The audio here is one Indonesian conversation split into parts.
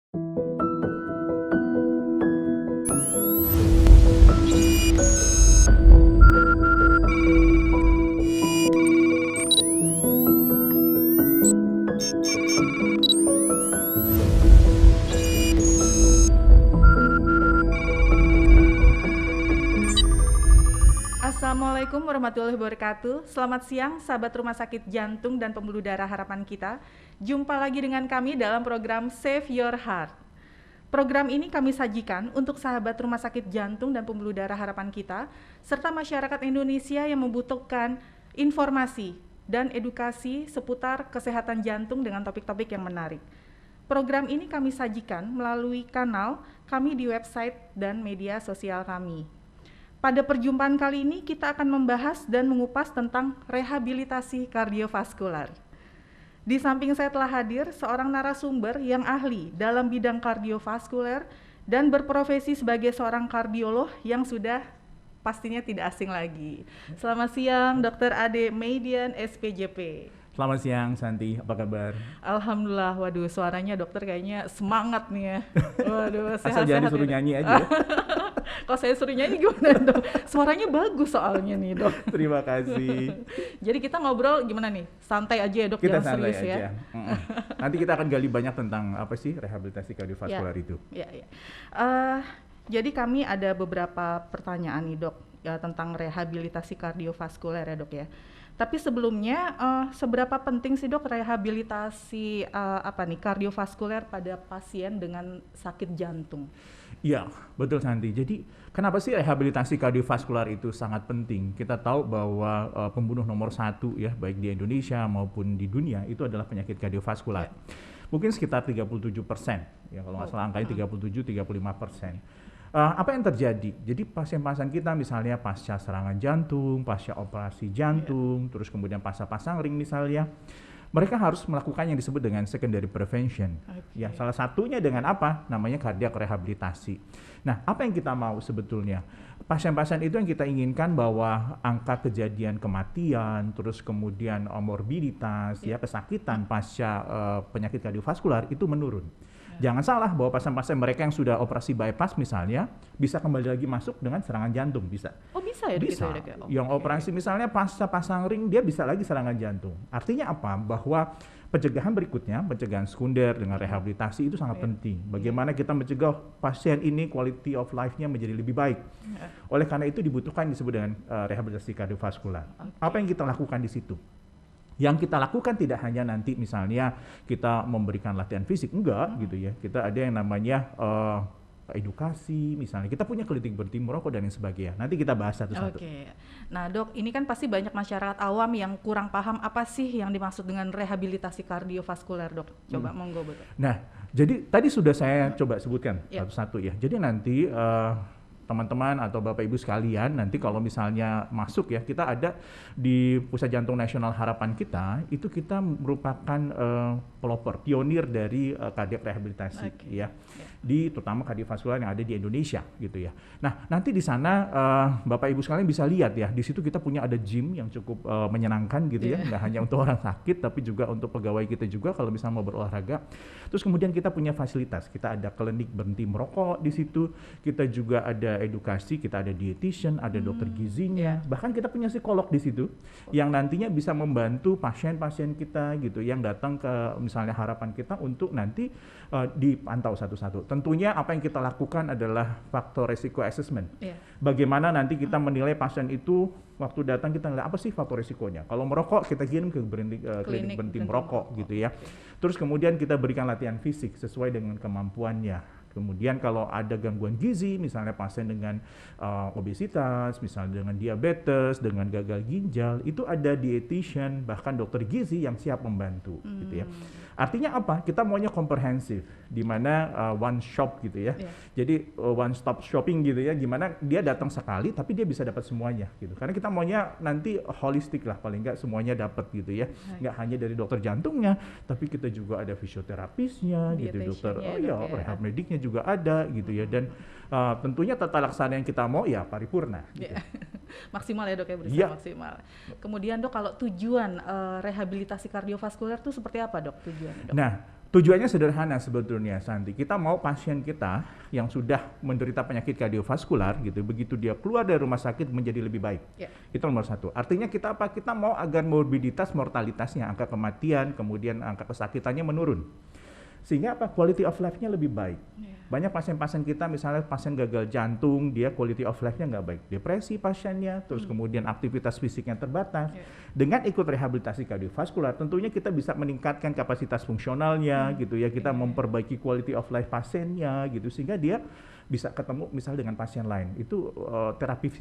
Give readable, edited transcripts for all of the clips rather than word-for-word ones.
Assalamualaikum warahmatullahi wabarakatuh. Selamat siang sahabat Rumah Sakit Jantung dan Pembuluh Darah Harapan Kita. Jumpa lagi dengan kami dalam program Save Your Heart. Program ini kami sajikan untuk sahabat Rumah Sakit Jantung dan Pembuluh Darah Harapan Kita serta masyarakat Indonesia yang membutuhkan informasi dan edukasi seputar kesehatan jantung dengan topik-topik yang menarik. Program ini kami sajikan melalui kanal kami di website dan media sosial kami. Pada perjumpaan kali ini kita akan membahas dan mengupas tentang rehabilitasi kardiovaskular. Di samping saya telah hadir seorang narasumber yang ahli dalam bidang kardiovaskuler dan berprofesi sebagai seorang kardiolog yang sudah pastinya tidak asing lagi. Selamat siang Dr. Ade Meidian SPJP. Selamat siang Santi, apa kabar? Alhamdulillah, waduh suaranya dokter kayaknya semangat nih ya. Waduh, sehat-sehat. Asal jangan disuruh nyanyi aja. Kalau saya suruh nyanyi gimana dok? Suaranya bagus soalnya nih dok. Terima kasih. Jadi kita ngobrol gimana nih? Santai aja ya dok, kita jangan serius aja. Ya. Nanti kita akan gali banyak tentang apa sih rehabilitasi kardiovaskular ya, itu. Ya. Jadi kami ada beberapa pertanyaan nih dok ya, tentang rehabilitasi kardiovaskuler ya dok ya. Tapi sebelumnya seberapa penting sih dok rehabilitasi kardiovaskuler pada pasien dengan sakit jantung? Iya, betul Santi. Jadi kenapa sih rehabilitasi kardiovaskular itu sangat penting? Kita tahu bahwa pembunuh nomor 1 ya, baik di Indonesia maupun di dunia itu adalah penyakit kardiovaskular. Ya. Mungkin sekitar 37%, ya kalau nggak salah angkanya 37-35%. Apa yang terjadi? Jadi pasien-pasien kita misalnya pasca serangan jantung, pasca operasi jantung, terus kemudian pasca pasang ring misalnya, mereka harus melakukan yang disebut dengan secondary prevention. Ya, salah satunya dengan apa? Namanya cardiac rehabilitasi. Nah, apa yang kita mau sebetulnya? Pasien-pasien itu yang kita inginkan bahwa angka kejadian kematian, terus kemudian morbiditas, ya kesakitan pasca penyakit kardiovaskular itu menurun. Jangan salah bahwa pasien-pasien mereka yang sudah operasi bypass misalnya bisa kembali lagi masuk dengan serangan jantung, bisa. Oh bisa ya? Bisa. Gitu ya, yang operasi misalnya pasca pasang ring dia bisa lagi serangan jantung. Artinya apa? Bahwa pencegahan berikutnya, pencegahan sekunder dengan rehabilitasi itu sangat penting. Bagaimana kita mencegah pasien ini quality of life-nya menjadi lebih baik. Oleh karena itu dibutuhkan disebut dengan rehabilitasi kardiovaskular. Apa yang kita lakukan di situ? Yang kita lakukan tidak hanya nanti misalnya kita memberikan latihan fisik, enggak gitu ya. Kita ada yang namanya edukasi, misalnya kita punya klinik berhenti merokok dan yang sebagainya. Nanti kita bahas satu-satu. Oke. Nah dok, ini kan pasti banyak masyarakat awam yang kurang paham apa sih yang dimaksud dengan rehabilitasi kardiovaskuler dok. Coba monggo dok. Nah, jadi tadi sudah saya coba sebutkan satu-satu ya. Jadi nanti teman-teman atau Bapak Ibu sekalian, nanti kalau misalnya masuk ya, kita ada di Pusat Jantung Nasional Harapan Kita, itu kita merupakan pelopor, pionir dari kardiak rehabilitasi ya. Di terutama kardiovaskular yang ada di Indonesia gitu ya. Nah, nanti di sana Bapak Ibu sekalian bisa lihat ya, di situ kita punya ada gym yang cukup menyenangkan gitu ya, nggak hanya untuk orang sakit tapi juga untuk pegawai kita juga kalau misalnya mau berolahraga. Terus kemudian kita punya fasilitas, kita ada klinik berhenti merokok di situ, kita juga ada edukasi, kita ada dietitian, ada dokter gizinya, bahkan kita punya psikolog di situ yang nantinya bisa membantu pasien-pasien kita gitu yang datang ke misalnya harapan kita untuk nanti dipantau satu-satu. Tentunya apa yang kita lakukan adalah faktor resiko assessment. Bagaimana nanti kita menilai pasien itu waktu datang kita nilai apa sih faktor risikonya. Kalau merokok kita kirim ke klinik berhenti merokok gitu ya. Terus kemudian kita berikan latihan fisik sesuai dengan kemampuannya. Kemudian kalau ada gangguan gizi, misalnya pasien dengan obesitas, misalnya dengan diabetes, dengan gagal ginjal, itu ada dietitian, bahkan dokter gizi yang siap membantu gitu ya. Artinya apa? Kita maunya komprehensif, di mana one shop gitu ya. Jadi one stop shopping gitu ya, gimana dia datang sekali tapi dia bisa dapat semuanya gitu. Karena kita maunya nanti holistik lah, paling nggak semuanya dapat gitu ya. Nggak hanya dari dokter jantungnya, tapi kita juga ada fisioterapisnya gitu, dokter rehab mediknya juga ada gitu ya. Dan tentunya tata laksana yang kita mau ya paripurna gitu. Maksimal ya dok ya, berusaha maksimal. Kemudian dok, kalau tujuan rehabilitasi kardiovaskuler itu seperti apa dok tujuannya dok? Nah, Tujuannya sederhana sebetulnya, Santi. Kita mau pasien kita yang sudah menderita penyakit kardiovaskular gitu, begitu dia keluar dari rumah sakit menjadi lebih baik. Itu nomor satu. Artinya kita apa? Kita mau agar morbiditas, mortalitasnya, angka kematian, kemudian angka kesakitannya menurun. Sehingga apa? Quality of life-nya lebih baik. Banyak pasien-pasien kita, misalnya pasien gagal jantung, dia quality of life-nya nggak baik. Depresi pasiennya, terus kemudian aktivitas fisiknya terbatas. Dengan ikut rehabilitasi kardiovaskular, tentunya kita bisa meningkatkan kapasitas fungsionalnya, gitu ya. Kita memperbaiki quality of life pasiennya, gitu. Sehingga dia bisa ketemu misalnya dengan pasien lain. Itu terapi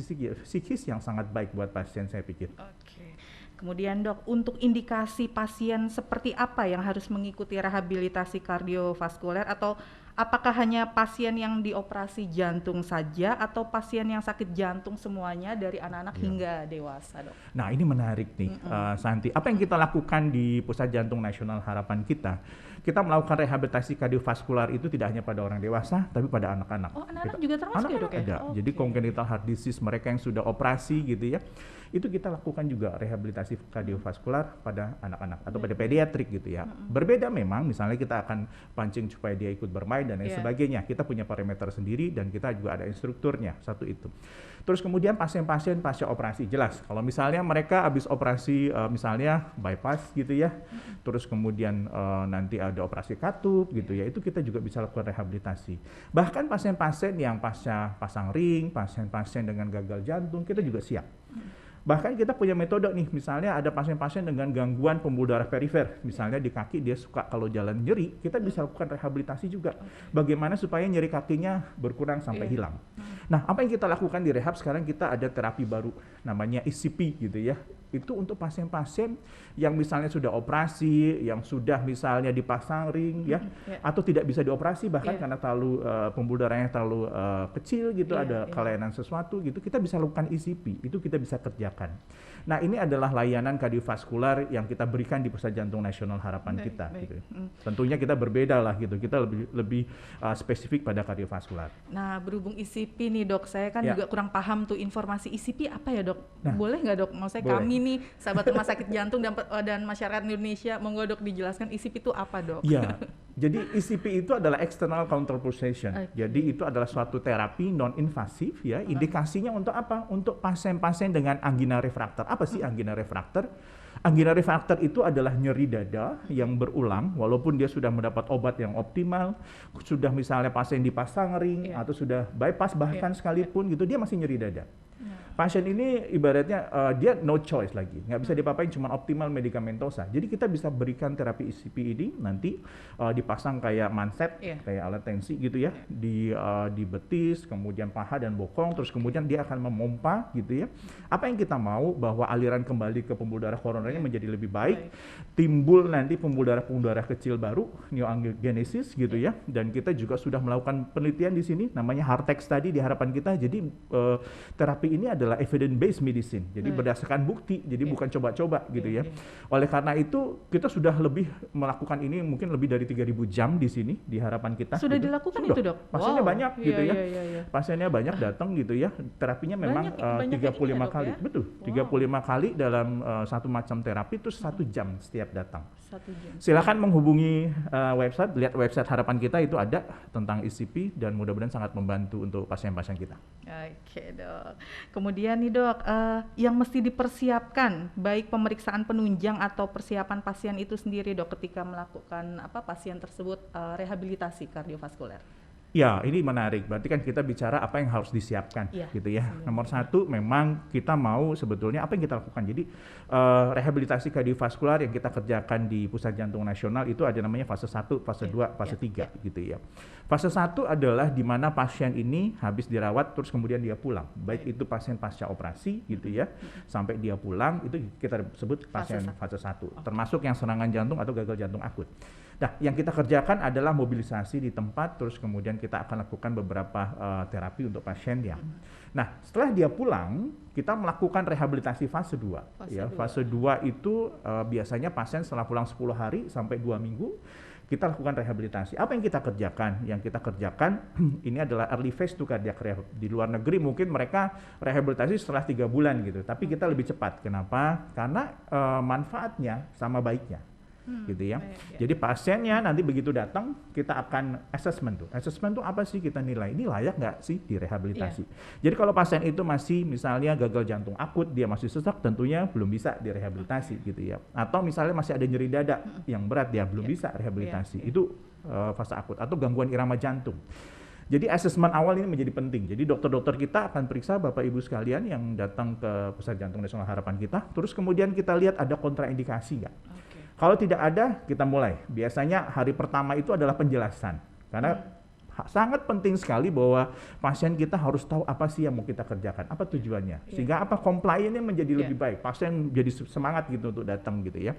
psikis yang sangat baik buat pasien, saya pikir. Kemudian dok, untuk indikasi pasien seperti apa yang harus mengikuti rehabilitasi kardiovaskuler, atau apakah hanya pasien yang dioperasi jantung saja atau pasien yang sakit jantung semuanya dari anak-anak hingga dewasa, dok? Nah, ini menarik nih, Santi. Apa yang kita lakukan di Pusat Jantung Nasional Harapan kita melakukan rehabilitasi kardiovaskular itu tidak hanya pada orang dewasa, tapi pada anak-anak. Oh, anak-anak juga termasuk ya, dok? Ada. Jadi congenital heart disease, mereka yang sudah operasi gitu ya, itu kita lakukan juga rehabilitasi kardiovaskular pada anak-anak atau pada pediatrik gitu ya. Berbeda memang, misalnya kita akan pancing supaya dia ikut bermain dan lain sebagainya. Kita punya parameter sendiri dan kita juga ada instrukturnya, satu itu. Terus kemudian pasien-pasien pasca operasi, jelas. Kalau misalnya mereka habis operasi misalnya bypass gitu ya, terus kemudian nanti ada operasi katup gitu ya, itu kita juga bisa lakukan rehabilitasi. Bahkan pasien-pasien yang pasca pasang ring, pasien-pasien dengan gagal jantung, kita juga siap. Bahkan kita punya metode nih, misalnya ada pasien-pasien dengan gangguan pembuluh darah perifer, misalnya di kaki dia suka kalau jalan nyeri, kita bisa lakukan rehabilitasi juga. Bagaimana supaya nyeri kakinya berkurang sampai hilang. Nah, apa yang kita lakukan di rehab sekarang, kita ada terapi baru namanya ECP gitu ya. Itu untuk pasien-pasien yang misalnya sudah operasi, yang sudah misalnya dipasang ring ya, atau tidak bisa dioperasi bahkan karena terlalu pembuluh darahnya terlalu kecil gitu, ada kelainan sesuatu gitu, kita bisa lakukan ECP, itu kita bisa kerjakan. Nah, ini adalah layanan kardiovaskular yang kita berikan di Pusat Jantung Nasional Harapan kita. Gitu. Tentunya kita berbeda lah gitu, kita lebih spesifik pada kardiovaskular. Nah, berhubung ECP nih dok, saya kan juga kurang paham tuh informasi ECP apa ya dok? Nah, boleh nggak dok? Maksudnya kami nih sahabat rumah sakit jantung dan masyarakat Indonesia, monggo dok dijelaskan ECP itu apa dok? Iya, jadi ECP itu adalah external counterpulsation. Jadi itu adalah suatu terapi non-invasif ya. Indikasinya untuk apa? Untuk pasien-pasien dengan angina refraktor. Apa sih angina refraktor? Angina refraktor itu adalah nyeri dada yang berulang walaupun dia sudah mendapat obat yang optimal, sudah misalnya pasien dipasang ring atau sudah bypass bahkan sekalipun gitu, dia masih nyeri dada. Pasien ini ibaratnya dia no choice lagi, nggak bisa dipapain, cuma optimal medikamentosa. Jadi kita bisa berikan terapi ECP ini nanti dipasang kayak manset, kayak alat tensi gitu ya, di betis, kemudian paha dan bokong, terus kemudian dia akan memompa gitu ya. Apa yang kita mau bahwa aliran kembali ke pembuluh darah koronernya menjadi lebih baik, timbul nanti pembuluh darah kecil baru, neoangiogenesis gitu ya. Dan kita juga sudah melakukan penelitian di sini, namanya Heartex tadi di harapan kita. Jadi terapi ini adalah evidence based medicine, jadi berdasarkan bukti, jadi bukan coba-coba gitu ya. Oleh karena itu kita sudah lebih melakukan ini mungkin lebih dari 3.000 jam di sini di harapan kita. Sudah gitu. Dilakukan sudah. Itu dok? Pasiennya banyak gitu ya. Pasiennya banyak datang gitu ya. Terapinya memang 35 kali, betul. 35 kali dalam satu macam terapi, terus 1 jam setiap datang. 1 jam. Silakan menghubungi website, lihat website harapan kita itu ada tentang ECP dan mudah-mudahan sangat membantu untuk pasien-pasien kita. Oke dok. Kemudian nih dok, yang mesti dipersiapkan baik pemeriksaan penunjang atau persiapan pasien itu sendiri dok ketika melakukan pasien tersebut rehabilitasi kardiovaskuler. Ya, ini menarik. Berarti kan kita bicara apa yang harus disiapkan, gitu ya. Nomor satu, memang kita mau sebetulnya apa yang kita lakukan. Jadi rehabilitasi kardiovaskular yang kita kerjakan di Pusat Jantung Nasional itu ada namanya fase 1, fase 2, fase 3, gitu ya. Fase 1 adalah di mana pasien ini habis dirawat terus kemudian dia pulang. Baik itu pasien pasca operasi, gitu ya, sampai dia pulang itu kita sebut pasien fase 1. Termasuk yang serangan jantung atau gagal jantung akut. Nah, yang kita kerjakan adalah mobilisasi di tempat, terus kemudian kita akan lakukan beberapa terapi untuk pasiennya. Nah, setelah dia pulang, kita melakukan rehabilitasi fase 2. Fase 2 itu biasanya pasien setelah pulang 10 hari sampai 2 minggu, kita lakukan rehabilitasi. Apa yang kita kerjakan? Yang kita kerjakan ini adalah early phase to cardiac rehab. Di luar negeri mungkin mereka rehabilitasi setelah 3 bulan gitu, tapi kita lebih cepat. Kenapa? Karena manfaatnya sama baiknya. gitu ya. Jadi pasiennya nanti begitu datang kita akan assessment tuh. Assessment tuh apa sih, kita nilai ini layak nggak sih direhabilitasi. Jadi kalau pasien itu masih misalnya gagal jantung akut, dia masih sesak, tentunya belum bisa direhabilitasi gitu ya. Atau misalnya masih ada nyeri dada yang berat, dia belum bisa rehabilitasi. Itu fase akut. Atau gangguan irama jantung. Jadi asesmen awal ini menjadi penting. Jadi dokter-dokter kita akan periksa Bapak Ibu sekalian yang datang ke Pusat Jantung Nasional Harapan kita. Terus kemudian kita lihat ada kontraindikasi nggak. Kalau tidak ada, kita mulai. Biasanya hari pertama itu adalah penjelasan. Karena sangat penting sekali bahwa pasien kita harus tahu apa sih yang mau kita kerjakan, apa tujuannya. Sehingga apa compliance-nya menjadi lebih baik. Pasien jadi semangat gitu untuk datang gitu ya.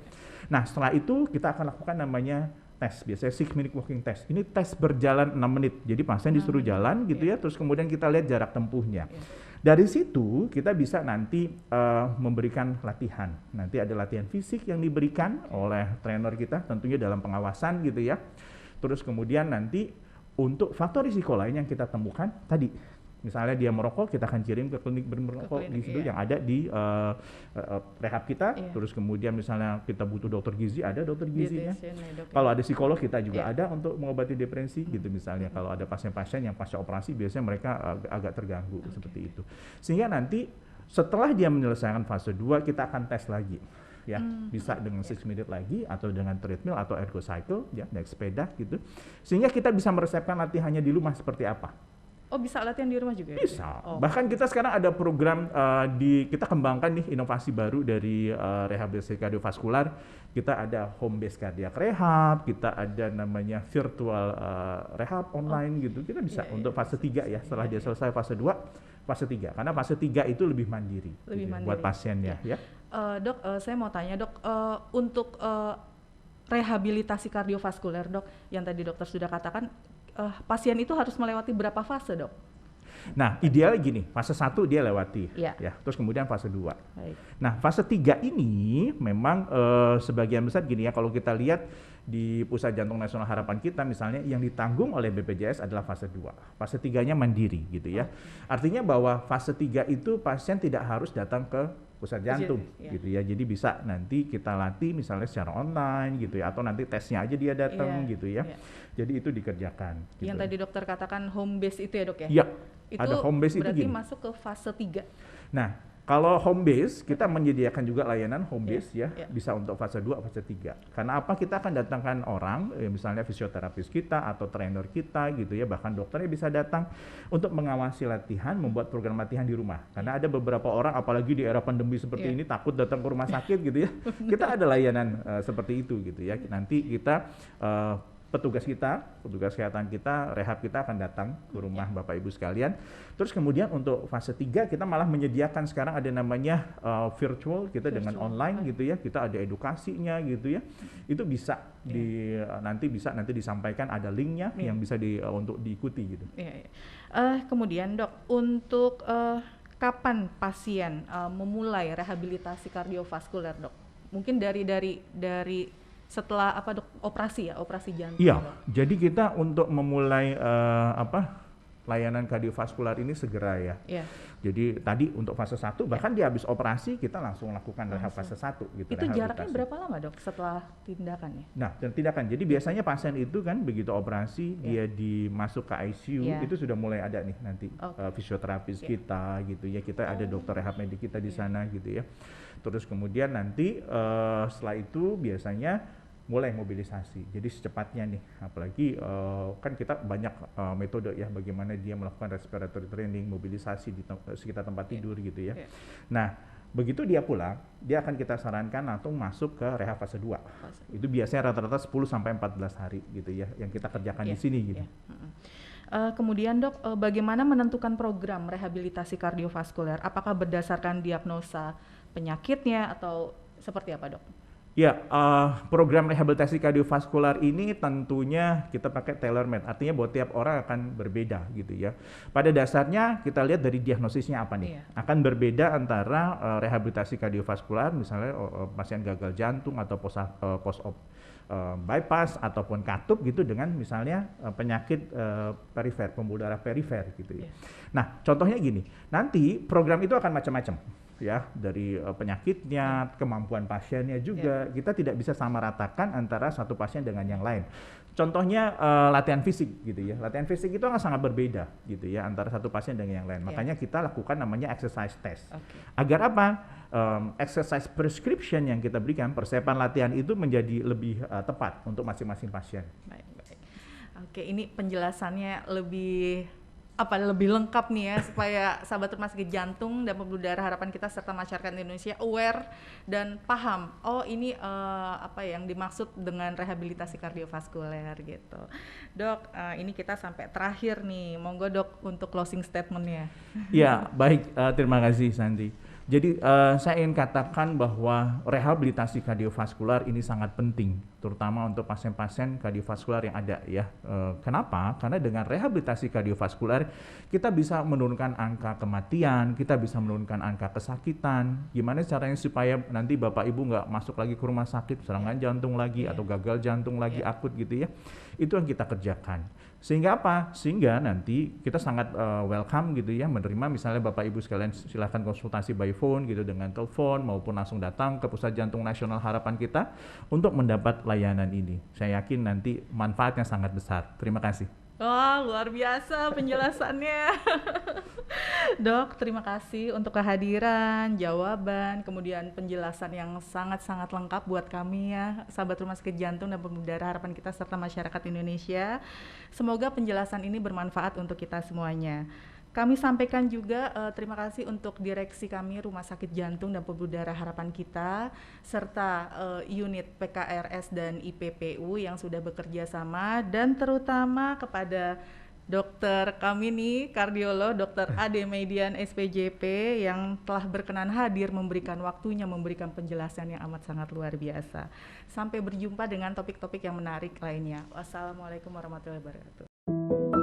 Nah setelah itu kita akan lakukan namanya tes, biasanya 6-minute walking test. Ini tes berjalan 6 menit. Jadi pasien disuruh jalan gitu ya, terus kemudian kita lihat jarak tempuhnya. Dari situ kita bisa nanti memberikan latihan. Nanti ada latihan fisik yang diberikan oleh trainer kita, tentunya dalam pengawasan gitu ya. Terus kemudian nanti untuk faktor risiko lain yang kita temukan tadi. Misalnya dia merokok, kita akan kirim ke klinik bermerokok di situ yang ada di rehab kita. Terus kemudian misalnya kita butuh dokter gizi, ada dokter gizinya. Kalau ada psikolog kita juga ada untuk mengobati depresi gitu misalnya. Kalau ada pasien-pasien yang pasca operasi biasanya mereka agak terganggu seperti itu. Sehingga nanti setelah dia menyelesaikan fase 2 kita akan tes lagi. Ya, bisa dengan 6 minute lagi atau dengan treadmill atau ergo cycle ya, naik sepeda gitu. Sehingga kita bisa meresepkan latihannya di rumah seperti apa. Oh bisa latihan di rumah juga? Bisa. Bahkan kita sekarang ada program kita kembangkan nih inovasi baru dari rehabilitasi kardiovaskular. Kita ada home based cardiac rehab, kita ada namanya virtual rehab online gitu. Kita bisa untuk fase 3 ya. Setelah dia selesai fase 2, fase 3. Karena fase 3 itu lebih mandiri, buat pasiennya ya. Dok, saya mau tanya dok, untuk rehabilitasi kardiovaskuler dok, yang tadi dokter sudah katakan, pasien itu harus melewati berapa fase dok? Nah ideal gini, fase 1 dia lewati, ya. Terus kemudian fase 2. Nah fase 3 ini memang sebagian besar gini ya, kalau kita lihat di Pusat Jantung Nasional Harapan kita misalnya yang ditanggung oleh BPJS adalah fase 2. Fase 3-nya mandiri gitu ya. Artinya bahwa fase 3 itu pasien tidak harus datang ke pusat jantung gitu ya. Jadi bisa nanti kita latih misalnya secara online gitu ya, atau nanti tesnya aja dia datang gitu ya. Jadi itu dikerjakan. Yang tadi dokter katakan home base itu ya dok ya? Iya. Itu ada home base berarti itu gini. Masuk ke fase 3. Nah, kalau home base kita menyediakan juga layanan home base ya, bisa untuk fase 2, fase 3. Karena apa? Kita akan datangkan orang, misalnya fisioterapis kita atau trainer kita gitu ya, bahkan dokternya bisa datang untuk mengawasi latihan, membuat program latihan di rumah. Karena ada beberapa orang, apalagi di era pandemi seperti ini, takut datang ke rumah sakit gitu ya. Kita ada layanan seperti itu gitu ya. Nanti kita petugas kesehatan kita, rehab kita akan datang ke rumah Bapak Ibu sekalian. Terus kemudian untuk fase 3 kita malah menyediakan sekarang ada namanya virtual, kita dengan online gitu ya. Kita ada edukasinya gitu ya. Itu bisa nanti disampaikan, ada linknya yang bisa untuk diikuti gitu. Kemudian dok, untuk kapan pasien memulai rehabilitasi kardiovaskuler dok? Mungkin dari setelah operasi jantung. Iya, jadi kita untuk memulai layanan kardiovaskular ini segera ya. Jadi tadi untuk fase 1 bahkan dia habis operasi kita langsung lakukan rehab fase 1 gitu. Itu jaraknya berapa lama dok setelah tindakannya? Nah, dan tindakan. Jadi biasanya pasien itu kan begitu operasi dia dimasuk ke ICU itu sudah mulai ada nih nanti fisioterapis kita gitu ya. Kita ada dokter rehab medik kita di sana gitu ya. Terus kemudian nanti setelah itu biasanya mulai mobilisasi. Jadi secepatnya nih, apalagi kan kita banyak metode ya bagaimana dia melakukan respiratory training, mobilisasi di sekitar tempat tidur gitu ya. Nah, begitu dia pulang, dia akan kita sarankan langsung masuk ke rehab fase 2. Itu biasanya rata-rata 10 sampai 14 hari gitu ya yang kita kerjakan di sini gitu. Kemudian dok, bagaimana menentukan program rehabilitasi kardiovaskuler? Apakah berdasarkan diagnosa penyakitnya atau seperti apa dok? Ya, program rehabilitasi kardiovaskular ini tentunya kita pakai tailor-made, artinya bahwa tiap orang akan berbeda gitu ya. Pada dasarnya kita lihat dari diagnosisnya apa nih, akan berbeda antara rehabilitasi kardiovaskular, misalnya pasien gagal jantung atau post-op bypass ataupun katup gitu dengan misalnya penyakit perifer, pembuluh darah perifer gitu ya. Nah, contohnya gini, nanti program itu akan macam-macam. ya, dari penyakitnya, kemampuan pasiennya juga. Kita tidak bisa samaratakan antara satu pasien dengan yang lain. Contohnya latihan fisik gitu ya. Latihan fisik itu akan sangat berbeda gitu ya antara satu pasien dengan yang lain. Makanya kita lakukan namanya exercise test. Agar apa? Exercise prescription yang kita berikan, persiapan latihan itu menjadi lebih tepat untuk masing-masing pasien. Baik. Oke, ini penjelasannya lebih lengkap nih ya, supaya sahabat rumah sakit jantung dan pembuluh darah harapan kita serta masyarakat Indonesia aware dan paham. Oh, ini apa yang dimaksud dengan rehabilitasi kardiovaskuler gitu. Dok, ini kita sampai terakhir nih. Monggo Dok untuk closing statement-nya. Ya, baik, terima kasih Santi. Jadi saya ingin katakan bahwa rehabilitasi kardiovaskular ini sangat penting, terutama untuk pasien-pasien kardiovaskular yang ada ya. Kenapa? Karena dengan rehabilitasi kardiovaskular kita bisa menurunkan angka kematian, kita bisa menurunkan angka kesakitan. Gimana caranya supaya nanti Bapak Ibu nggak masuk lagi ke rumah sakit serangan jantung lagi atau gagal jantung lagi akut gitu ya. Itu yang kita kerjakan. Sehingga apa? Sehingga nanti kita sangat welcome gitu ya, menerima misalnya Bapak Ibu sekalian silahkan konsultasi by phone gitu dengan telepon maupun langsung datang ke Pusat Jantung Nasional Harapan kita untuk mendapat layanan ini. Saya yakin nanti manfaatnya sangat besar. Terima kasih. Wah, luar biasa penjelasannya. Dok, terima kasih untuk kehadiran, jawaban, kemudian penjelasan yang sangat-sangat lengkap buat kami ya, sahabat rumah sakit jantung dan pembuluh darah harapan kita serta masyarakat Indonesia. Semoga penjelasan ini bermanfaat untuk kita semuanya. Kami sampaikan juga terima kasih untuk direksi kami Rumah Sakit Jantung dan Pembuluh Darah Harapan kita serta unit PKRS dan IPPU yang sudah bekerja sama, dan terutama kepada dokter kami nih, kardiolog Dr. Ade Median SPJP yang telah berkenan hadir memberikan waktunya, memberikan penjelasan yang amat sangat luar biasa. Sampai berjumpa dengan topik-topik yang menarik lainnya. Wassalamualaikum warahmatullahi wabarakatuh.